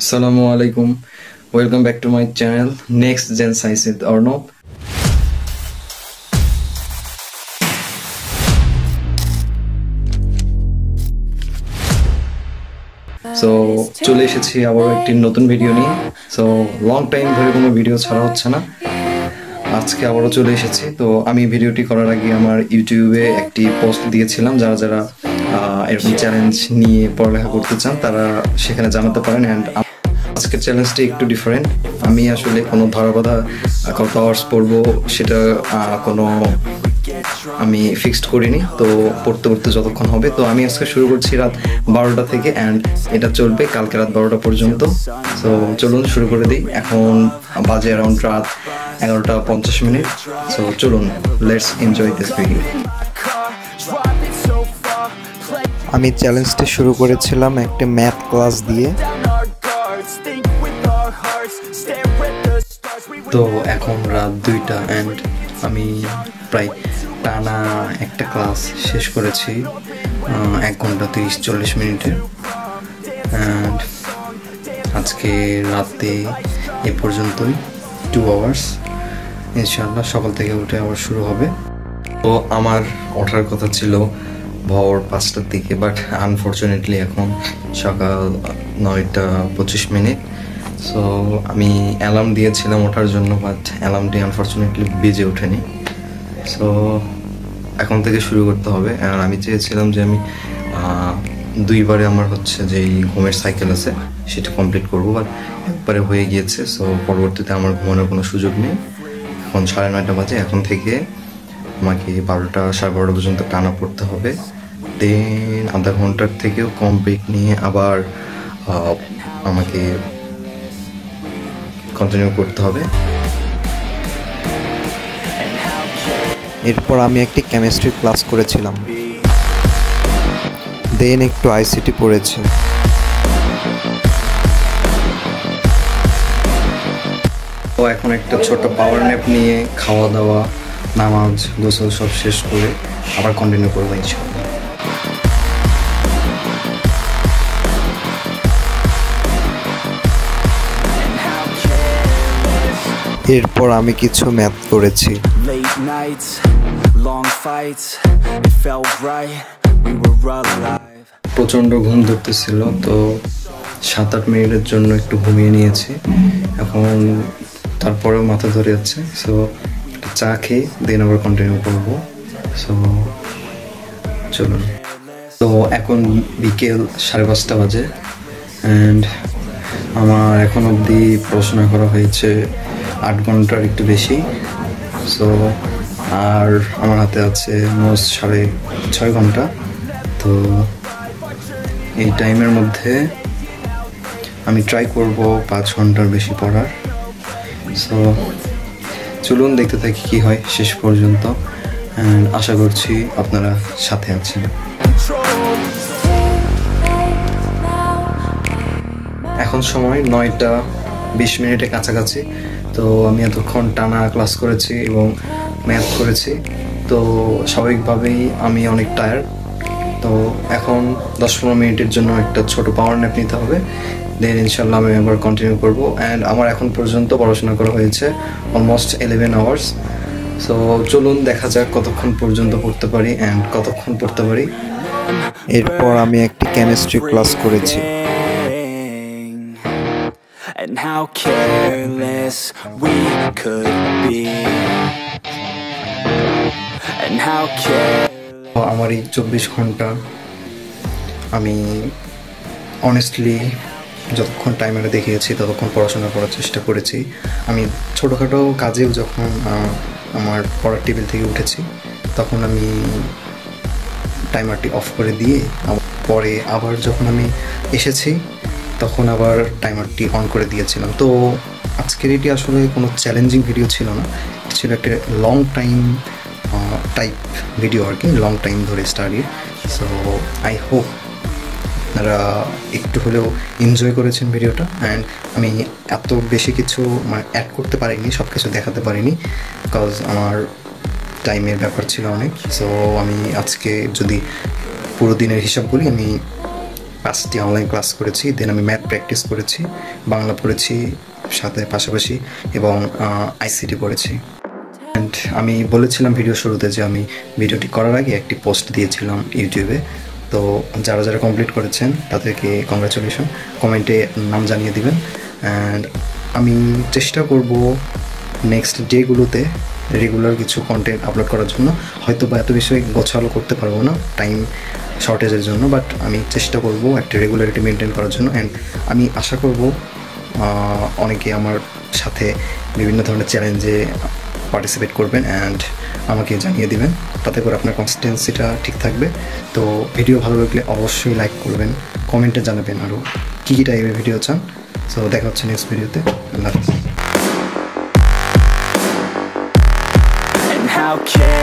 Assalamu alaikum. Welcome back to my channel Next Gen Science with Arnob. So চলে এসেছি আবার একটি নতুন ভিডিও নিয়ে। সো লং টাইম ধরে কোনো ভিডিও ছাড়া হচ্ছে না, আজকে আবারও চলে এসেছি। তো আমি ভিডিওটি করার আগে আমার ইউটিউবে একটি পোস্ট দিয়েছিলাম, যারা যারা এরকম চ্যালেঞ্জ নিয়ে পড়ালেখা করতে চান তারা সেখানে জানাতে পারেন। অ্যান্ড আজকের চ্যালেঞ্জটি একটু ডিফারেন্ট। আমি আসলে কোনো ধরা বাঁধা কত আওয়ার্স পড়বো সেটা কোনো আমি ফিক্সড করিনি, তো পড়তে পড়তে যতক্ষণ হবে। তো আমি আজকে শুরু করছি রাত 12টা থেকে, অ্যান্ড এটা চলবে কালকে রাত 12টা পর্যন্ত। সো চলুন শুরু করে দিই। এখন বাজে অ্যারাউন্ড রাত 11:50। সো চলুন, লেটস এনজয় দিস ভিডিও। আমি চ্যালেঞ্জটি শুরু করেছিলাম একটা ম্যাথ ক্লাস দিয়ে। তো এখন রাত 2টা অ্যান্ড আমি প্রায় টানা একটা ক্লাস শেষ করেছি 1 ঘন্টা 30-40 মিনিটে। অ্যান্ড আজকে রাতে এ পর্যন্তই 2 আওয়ার্স। ইনশাআল্লাহ সকাল থেকে উঠে আবার শুরু হবে। তো আমার ওঠার কথা ছিল ভোর 5টার দিকে, বাট আনফর্চুনেটলি এখন সকাল 9:25। সো আমি অ্যালার্ম দিয়েছিলাম ওঠার জন্য, বাট অ্যালার্মটি আনফর্চুনেটলি বেজে ওঠেনি। সো এখন থেকে শুরু করতে হবে। আর আমি চেয়েছিলাম যে আমি 2বারে আমার হচ্ছে যে ঘুমের সাইকেল আছে সেটা কমপ্লিট করবো, বাট একবারে হয়ে গিয়েছে। সো পরবর্তীতে আমার ঘুমানোর কোনো সুযোগ নেই। এখন 9:30 বাজে। এখন থেকে আমাকে 12টা 12:30 পর্যন্ত টানা পড়তে হবে। দেন আধা ঘন্টার থেকেও কম ব্রেক নিয়ে আবার আমাকে কন্টিনিউ করতে হবে। এরপর আমি একটি কেমিস্ট্রি ক্লাস করেছিলাম, দেন একটু আইসিটি পড়েছি। তো এখন একটা ছোট পাওয়ার ন্যাপ নিয়ে খাওয়া দাওয়া, নামাজ, গোসল সব শেষ করে আবার কন্টিনিউ করবো ইনশাআল্লাহ। এরপর আমি কিছু ম্যাথ করেছি। প্রচণ্ড ঘুম ধরতেছিল, তো 7-8 মিনিটের জন্য একটু ঘুমিয়ে নিয়েছি। এখন তারপরেও মাথা ধরে যাচ্ছে। সো চা খেয়ে দেন আবার কন্টিনিউ করবো। সো চলুন। তো এখন বিকেল 5:30 বাজে অ্যান্ড আমার এখন অবধি পড়াশোনা করা হয়েছে 8 ঘন্টার একটু বেশি। সো আর আমার হাতে আছে মোট 6.5 ঘন্টা। তো এই টাইমের মধ্যে আমি ট্রাই করব 5 ঘন্টার বেশি পড়ার। সো চলুন দেখতে থাকি কী হয় শেষ পর্যন্ত, অ্যান্ড আশা করছি আপনারা সাথে আছেন। এখন সময় 9:20 কাছাকাছি। তো আমি এতক্ষণ টানা ক্লাস করেছি এবং ম্যাথ করেছি, তো স্বাভাবিকভাবেই আমি অনেক টায়ার্ড। তো এখন 10-15 মিনিটের জন্য একটা ছোট পাওয়ার ন্যাপ নিতে হবে, দেন ইনশাল্লাহ আমি আবার কন্টিনিউ করবো। অ্যান্ড আমার এখন পর্যন্ত পড়াশোনা করা হয়েছে অলমোস্ট 11 আওয়ার্স। সো চলুন দেখা যাক কতক্ষণ পর্যন্ত পড়তে পারি অ্যান্ড কতক্ষণ পড়তে পারি। এরপর আমি একটি কেমিস্ট্রি ক্লাস করেছি। And how careless we could be. And how আমার এই 24 ঘন্টা আমি অনেস্টলি যতক্ষণ টাইমারে দেখিয়েছি ততক্ষণ পড়াশোনা করার চেষ্টা করেছি। আমি ছোটোখাটো কাজেও যখন আমার পড়ার টেবিল থেকে উঠেছি তখন আমি টাইমারটি অফ করে দিয়ে পরে আবার যখন আমি এসেছি তখন আবার টাইমারটি অন করে দিয়েছিলাম। তো আজকের এটি আসলে কোনো চ্যালেঞ্জিং ভিডিও ছিল না, ছিল একটা লং টাইম টাইপ ভিডিও আর কি, লং টাইম ধরে স্টাডি। সো আই হোপ আপনারা একটু হলেও এনজয় করেছেন ভিডিওটা। অ্যান্ড আমি এত বেশি কিছু অ্যাড করতে পারিনি, সব কিছু দেখাতে পারিনি, বিকজ আমার টাইমের ব্যাপার ছিল অনেক। সো আমি আজকে যদি পুরো দিনের হিসাব করি আমি 5টি অনলাইন ক্লাস করেছি, দেন আমি ম্যাথ প্র্যাকটিস করেছি, বাংলা পড়েছি সাথে পাশাপাশি, এবং আইসিটি পড়েছি। অ্যান্ড আমি বলেছিলাম ভিডিও শুরুতে যে আমি ভিডিওটি করার আগে একটি পোস্ট দিয়েছিলাম ইউটিউবে। তো যারা যারা কমপ্লিট করেছেন তাদেরকে কংগ্রাচুলেশন, কমেন্টে নাম জানিয়ে দিবেন। অ্যান্ড আমি চেষ্টা করব নেক্সট ডেগুলোতে রেগুলার কিছু কন্টেন্ট আপলোড করার জন্য। হয়তো বা এত বিষয়ে গোছালো করতে পারবো না টাইম শর্টেজের জন্য, বাট আমি চেষ্টা করব একটা রেগুলারিটি মেনটেন করার জন্য। অ্যান্ড আমি আশা করব অনেকে আমার সাথে বিভিন্ন ধরনের চ্যালেঞ্জে পার্টিসিপেট করবেন অ্যান্ড আমাকে জানিয়ে দিবেন, তাতে করে আপনার কনসিস্টেন্সিটা ঠিক থাকবে। তো ভিডিও ভালো লাগলে অবশ্যই লাইক করবেন, কমেন্টে জানাবেন আরও কী কী টাইপের ভিডিও চান। সো দেখা হচ্ছে নেক্সট ভিডিওতে। আল্লাহ হাফেজ। And how careless